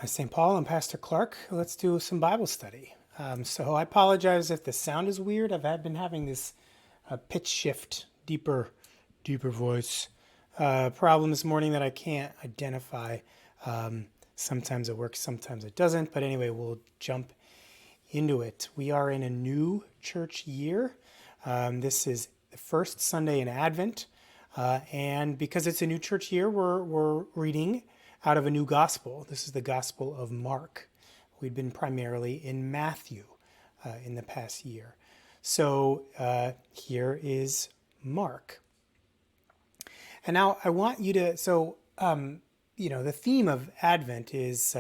St. Paul. I'm Pastor Clark. Let's do some Bible study. So I apologize if the sound is weird. Been having this pitch shift, deeper voice problem this morning that I can't identify. Sometimes it works, sometimes it doesn't. But anyway, we'll jump into it. We are in a new church year. This is the first Sunday in Advent. And because it's a new church year, we're reading out of a new gospel. This is the Gospel of Mark. We've been primarily in Matthew in the past year. So here is Mark. And now I want you to, the theme of Advent is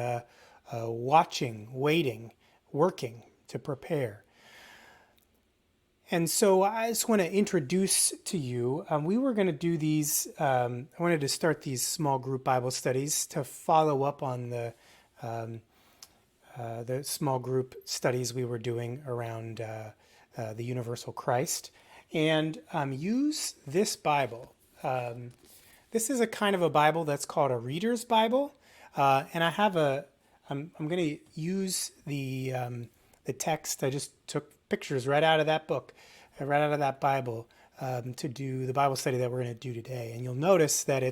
watching, waiting, working to prepare. And so I just want to introduce to you, we were going to do these, I wanted to start these small group Bible studies to follow up on the small group studies we were doing around the universal Christ, and use this Bible. This is a kind of a Bible that's called a Reader's Bible, and I'm going to use the text. I just took pictures right out of that book, right out of that Bible, to do the Bible study that we're going to do today. And you'll notice that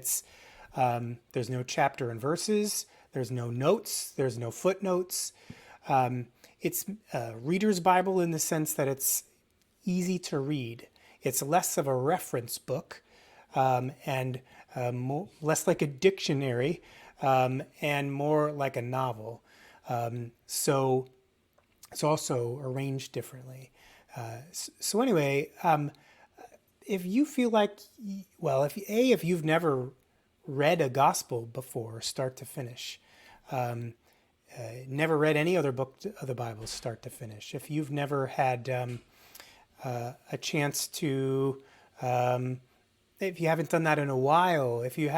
there's no chapter and verses, there's no notes, there's no footnotes. It's a Reader's Bible in the sense that it's easy to read. It's less of a reference book, and less like a dictionary, and more like a novel. So it's also arranged differently. So anyway, if you feel like, if you've never read a gospel before, start to finish, never read any other book of the Bible, start to finish. If you've never had a chance to, if you haven't done that in a while, if you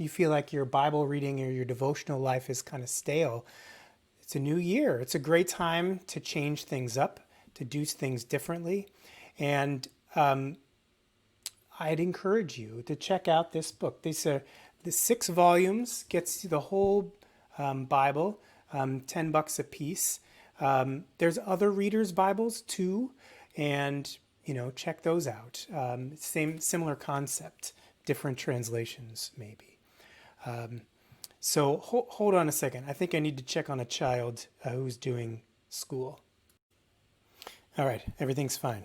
feel like your Bible reading or your devotional life is kind of stale, it's a new year. It's a great time to change things up, to do things differently. And I'd encourage you to check out this book. The 6 volumes gets you the whole Bible, $10 a piece. There's other readers' Bibles too, and check those out. Similar concept, different translations maybe. So hold on a second. I think I need to check on a child who's doing school. All right, everything's fine.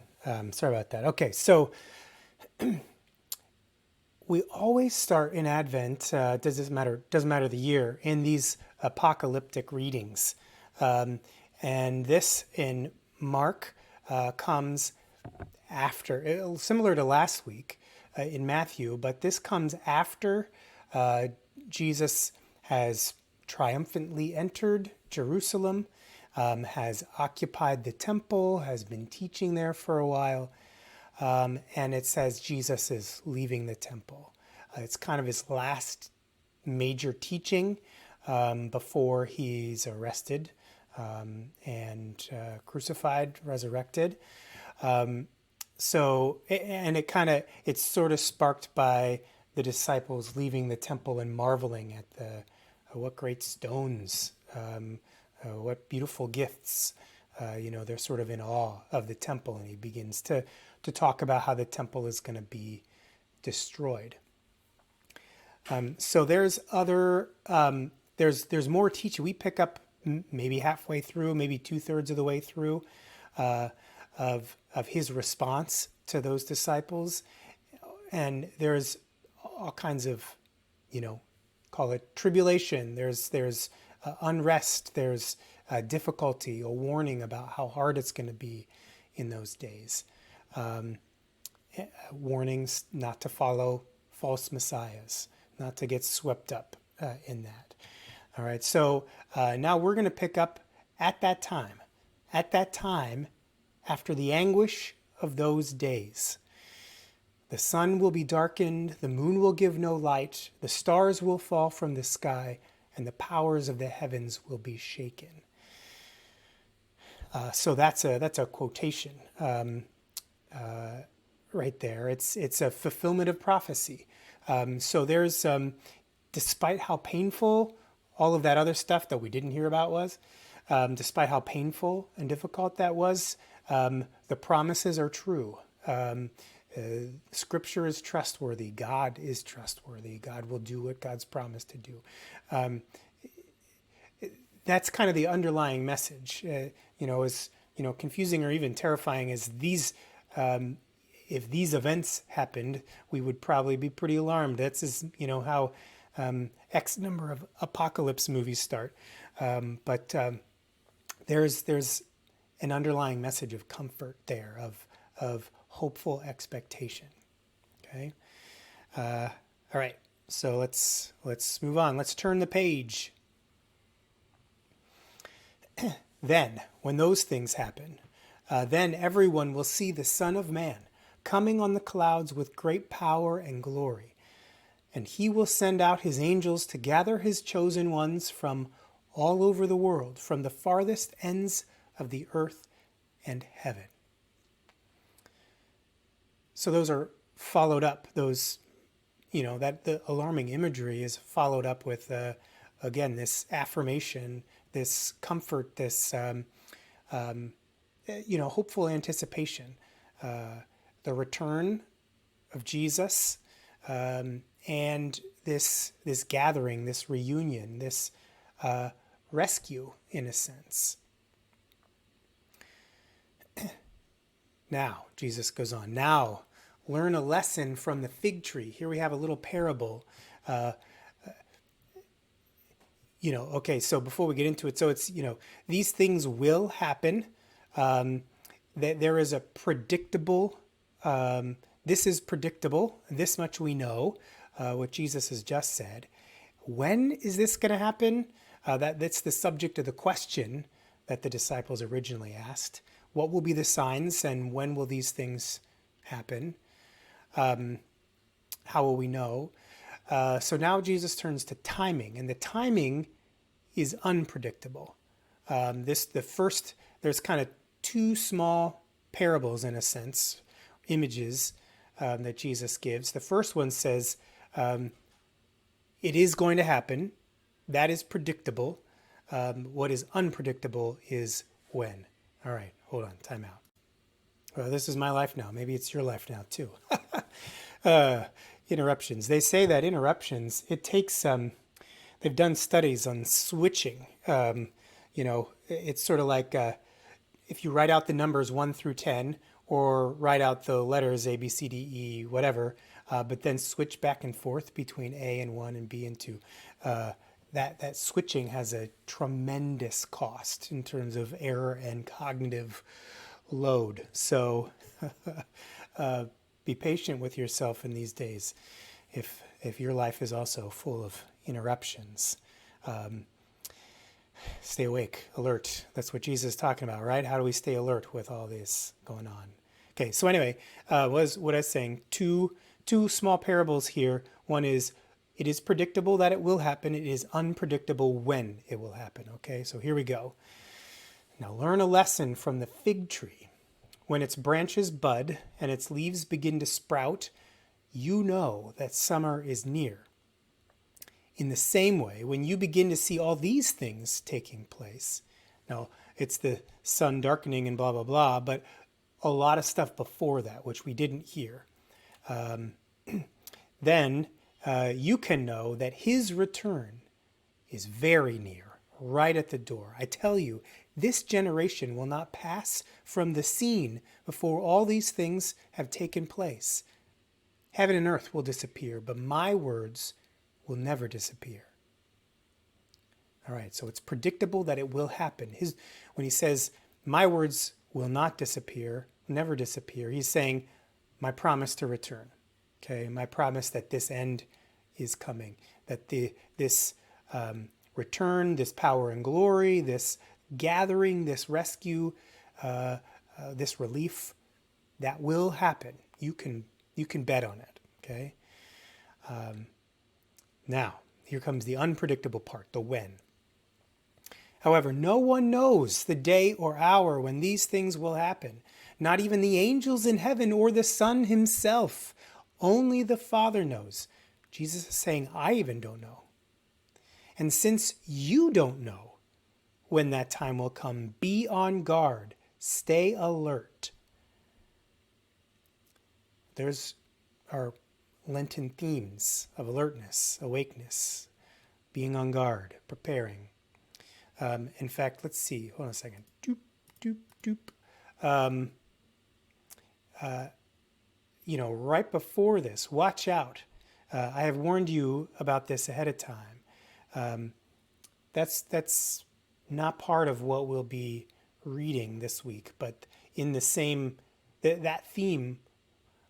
Sorry about that. Okay, so we always start in Advent, doesn't matter the year, in these apocalyptic readings. And this in Mark comes after, similar to last week in Matthew, but this comes after Jesus has triumphantly entered Jerusalem, has occupied the temple, has been teaching there for a while, and it says Jesus is leaving the temple. It's kind of his last major teaching before he's arrested and crucified, resurrected. It's sort of sparked by the disciples leaving the temple and marveling at what great stones, what beautiful gifts. They're sort of in awe of the temple, and he begins to talk about how the temple is going to be destroyed. So there's more teaching. We pick up maybe halfway through, maybe 2/3 of the way through, of his response to those disciples, and there's all kinds of, call it tribulation. There's unrest. There's difficulty, a warning about how hard it's going to be in those days. Warnings not to follow false messiahs, not to get swept up in that. All right, so now we're going to pick up at that time, after the anguish of those days. The sun will be darkened, the moon will give no light, the stars will fall from the sky, and the powers of the heavens will be shaken. So that's a quotation right there. It's a fulfillment of prophecy. So there's, despite how painful all of that other stuff that we didn't hear about was. Despite how painful and difficult that was, the promises are true. Scripture is trustworthy. God is trustworthy. God will do what God's promised to do. That's kind of the underlying message. As confusing or even terrifying as these, if these events happened, we would probably be pretty alarmed. That's how X number of apocalypse movies start. But there's an underlying message of comfort there, of hopeful expectation. Okay. All right. So let's move on. Let's turn the page. Then, when those things happen, then everyone will see the Son of Man coming on the clouds with great power and glory. And he will send out his angels to gather his chosen ones from all over the world, from the farthest ends of the earth and heaven. So those are followed up, that the alarming imagery is followed up with, again, this affirmation, this comfort, this, hopeful anticipation. The return of Jesus, and this gathering, this reunion, this rescue, in a sense. Now, Jesus goes on, now learn a lesson from the fig tree. Here we have a little parable. Okay, so before we get into it, so it's, these things will happen. There is a predictable, this is predictable, this much we know, what Jesus has just said. When is this going to happen? That's the subject of the question that the disciples originally asked. What will be the signs, and when will these things happen? How will we know? So now Jesus turns to timing, and the timing is unpredictable. There's kind of two small parables, in a sense, images that Jesus gives. The first one says, it is going to happen. That is predictable. What is unpredictable is when. All right, hold on, time out. Well, this is my life now. Maybe it's your life now, too. Interruptions. They say that interruptions, it takes, they've done studies on switching. It's sort of like if you write out the numbers 1 through 10, or write out the letters A, B, C, D, E, whatever, but then switch back and forth between A and 1 and B and 2. That switching has a tremendous cost in terms of error and cognitive load. So be patient with yourself in these days if your life is also full of interruptions. Stay awake, alert. That's what Jesus is talking about, right? How do we stay alert with all this going on? Okay, so anyway, what I was saying, two small parables here. One is, it is predictable that it will happen. It is unpredictable when it will happen. Okay, so here we go. Now learn a lesson from the fig tree. When its branches bud and its leaves begin to sprout, you know that summer is near. In the same way, when you begin to see all these things taking place, now it's the sun darkening and blah, blah, blah, but a lot of stuff before that, which we didn't hear, then you can know that his return is very near, right at the door. I tell you, this generation will not pass from the scene before all these things have taken place. Heaven and earth will disappear, but my words will never disappear. All right, so it's predictable that it will happen. When he says, my words will not disappear, never disappear, he's saying, my promise to return. Okay, my promise that this end is coming, that this return, this power and glory, this gathering, this rescue, this relief, that will happen. You can bet on it. Okay. Now, here comes the unpredictable part, the when. However, no one knows the day or hour when these things will happen, not even the angels in heaven or the Son himself. Only the Father knows. Jesus is saying, I even don't know. And since you don't know when that time will come, be on guard, stay alert. There's our Lenten themes of alertness, awakeness, being on guard, preparing. In fact, let's see. Hold on a second. Doop, doop, doop. Right before this, watch out. I have warned you about this ahead of time. That's not part of what we'll be reading this week, but in the same that theme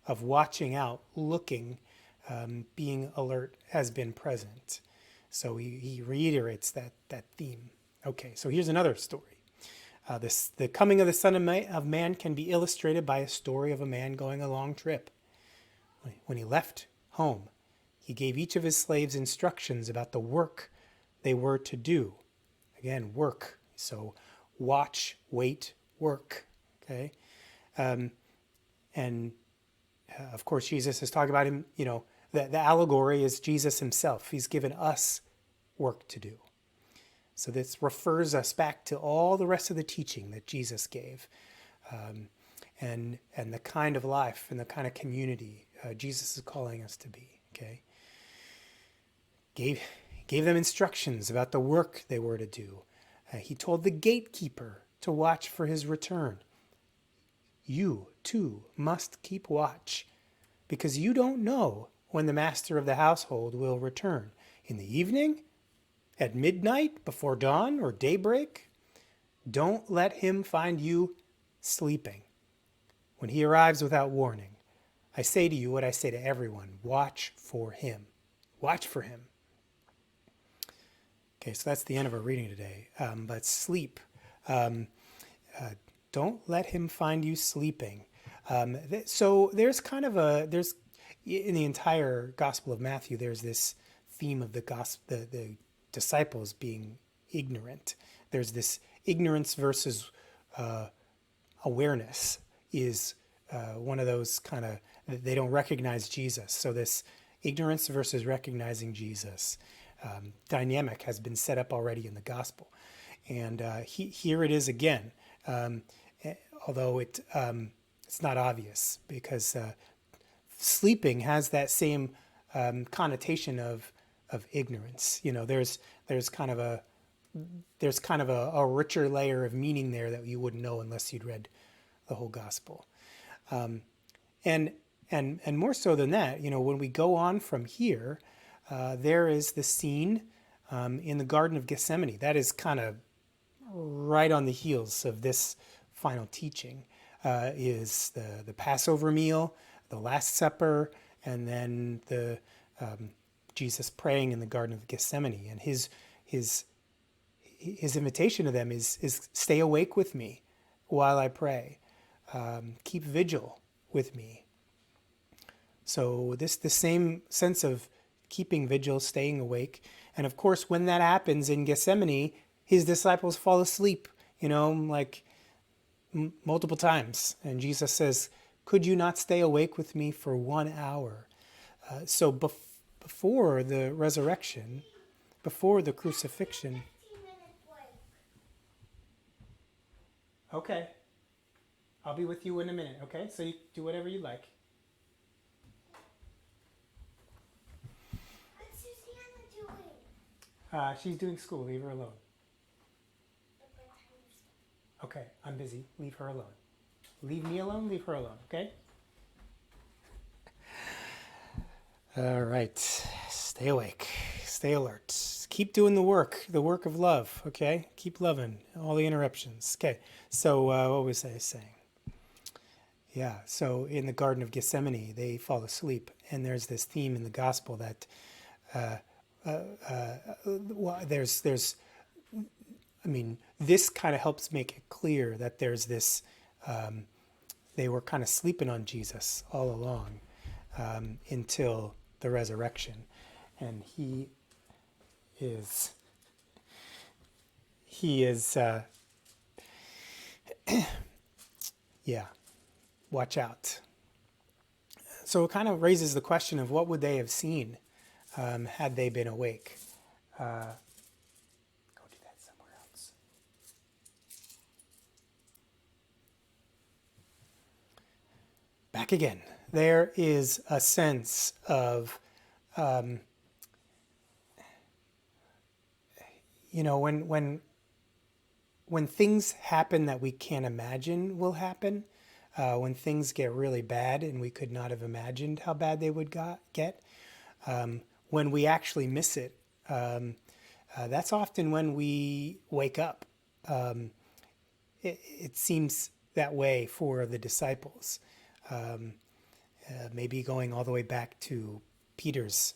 of watching out, looking, being alert has been present. So he reiterates that theme. Okay, so here's another story. The coming of the Son of Man can be illustrated by a story of a man going a long trip. When he left home, he gave each of his slaves instructions about the work they were to do. Again, work. So watch, wait, work. Okay? And of course, Jesus is talking about him, the allegory is Jesus himself. He's given us work to do. So this refers us back to all the rest of the teaching that Jesus gave, and the kind of life and the kind of community Jesus is calling us to be. Okay, gave them instructions about the work they were to do. He told the gatekeeper to watch for his return. You too must keep watch, because you don't know when the master of the household will return. In the evening, at midnight, before dawn, or daybreak. Don't let him find you sleeping when he arrives without warning. I say to you what I say to everyone: watch for him. Watch for him. Okay, so that's the end of our reading today. But sleep. Don't let him find you sleeping. So there's in the entire Gospel of Matthew, there's this theme of the gospel, the disciples being ignorant. There's this ignorance versus awareness is one of those kind of, they don't recognize Jesus. So this ignorance versus recognizing Jesus dynamic has been set up already in the gospel. And here it is again, although it's not obvious, because sleeping has that same connotation of ignorance. There's kind of a richer layer of meaning there that you wouldn't know unless you'd read the whole gospel. And more so than that, when we go on from here, there is the scene in the Garden of Gethsemane. That is kind of right on the heels of this final teaching, is the Passover meal, the Last Supper, and then the Jesus praying in the Garden of Gethsemane. And his invitation to them is stay awake with me while I pray. Keep vigil with me. So the same sense of keeping vigil, staying awake. And of course, when that happens in Gethsemane, his disciples fall asleep, multiple times. And Jesus says, could you not stay awake with me for 1 hour? So before the resurrection, before the crucifixion. Okay. I'll be with you in a minute, okay? So you do whatever you like. What's Susanna doing? She's doing school. Leave her alone. Okay, I'm busy. Leave her alone. Leave me alone, leave her alone, okay? All right. Stay awake. Stay alert. Keep doing the work of love, okay? Keep loving all the interruptions. Okay, so what was I saying? Yeah, so in the Garden of Gethsemane, they fall asleep, and there's this theme in the gospel that this kind of helps make it clear that there's this, they were kind of sleeping on Jesus all along until the resurrection. And he is yeah, watch out. So it kind of raises the question of what would they have seen had they been awake? back again. There is a sense of, when things happen that we can't imagine will happen, when things get really bad and we could not have imagined how bad they would get, when we actually miss it, that's often when we wake up. It seems that way for the disciples. Maybe going all the way back to Peter's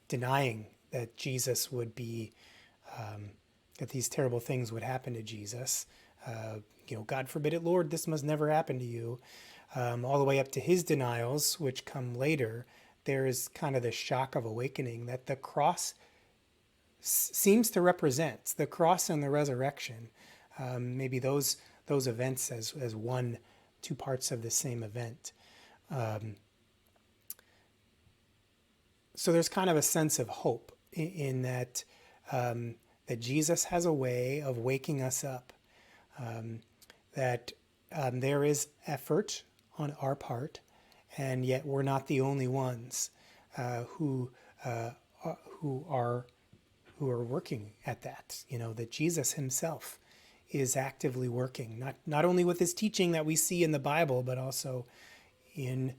denying that Jesus would be, that these terrible things would happen to Jesus. God forbid it, Lord, this must never happen to you. All the way up to his denials, which come later, there is kind of the shock of awakening that the cross seems to represent, the cross and the resurrection. Maybe those events as two parts of the same event. So there's kind of a sense of hope in that, that Jesus has a way of waking us up, that there is effort on our part, and yet we're not the only ones who are working at that. That Jesus himself is actively working, not only with his teaching that we see in the Bible, but also in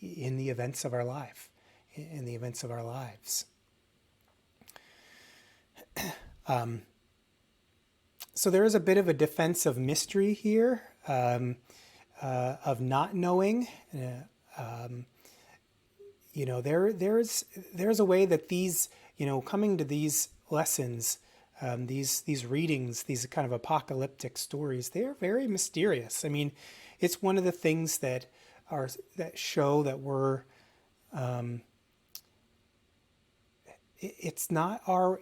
the events of our life, in the events of our lives. So there is a bit of a defense of mystery here, of not knowing. There's a way that these, coming to these lessons, these readings, these kind of apocalyptic stories, they are very mysterious. I mean, it's one of the things that show that we're, it's not our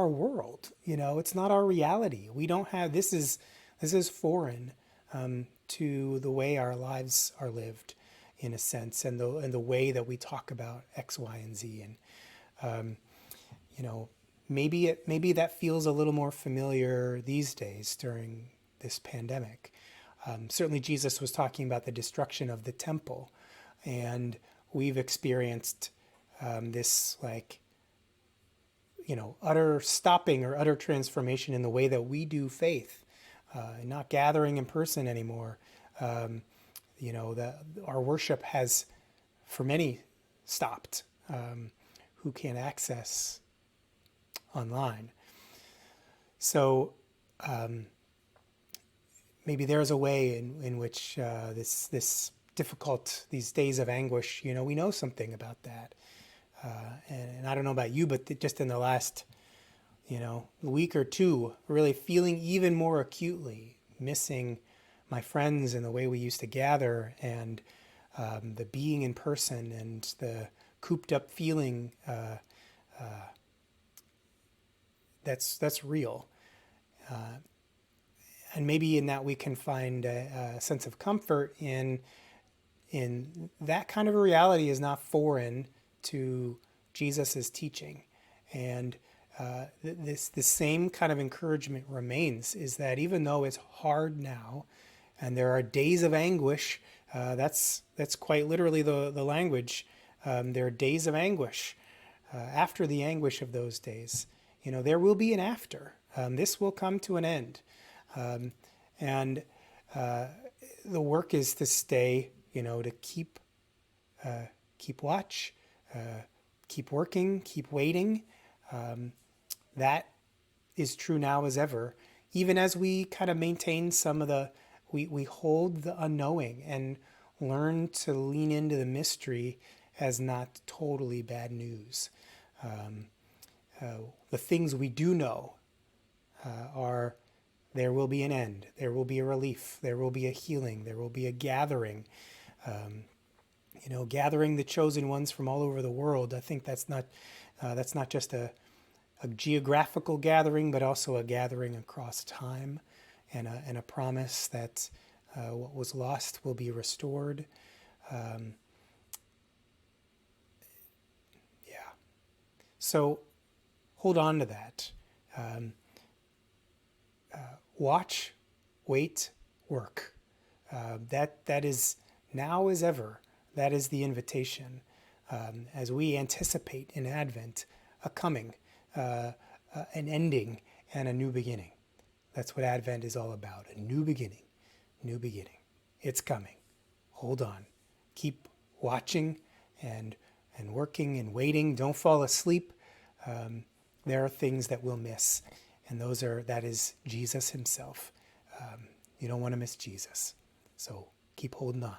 world. It's not our reality. We don't have, this is foreign to the way our lives are lived, in a sense, and the way that we talk about X, Y, and Z. And maybe that feels a little more familiar these days during this pandemic. Certainly Jesus was talking about the destruction of the temple, and we've experienced this utter stopping or utter transformation in the way that we do faith, not gathering in person anymore. That our worship has, for many, stopped, who can't access online. So maybe there's a way in which this difficult, these days of anguish, we know something about that. And I don't know about you, but just in the last, week or two, really feeling even more acutely, missing my friends and the way we used to gather, and the being in person, and the cooped up feeling that's real. And maybe in that we can find a sense of comfort in that kind of a reality is not foreign to Jesus's teaching. And the same kind of encouragement remains, is that even though it's hard now, and there are days of anguish, that's quite literally the language. There are days of anguish. After the anguish of those days, there will be an after. This will come to an end. And the work is to stay, to keep watch, keep working, keep waiting. That is true now as ever, even as we kind of maintain some of we hold the unknowing and learn to lean into the mystery as not totally bad news. The things we do know are, there will be an end, there will be a relief, there will be a healing, there will be a gathering. Gathering the chosen ones from all over the world. I think that's not just a geographical gathering, but also a gathering across time, and a promise that what was lost will be restored. So hold on to that. Watch, wait, work. That is Now as ever, that is the invitation as we anticipate in Advent a coming, an ending, and a new beginning. That's what Advent is all about, a new beginning, new beginning. It's coming. Hold on. Keep watching and working and waiting. Don't fall asleep. There are things that we'll miss, and that is Jesus himself. You don't want to miss Jesus. So keep holding on.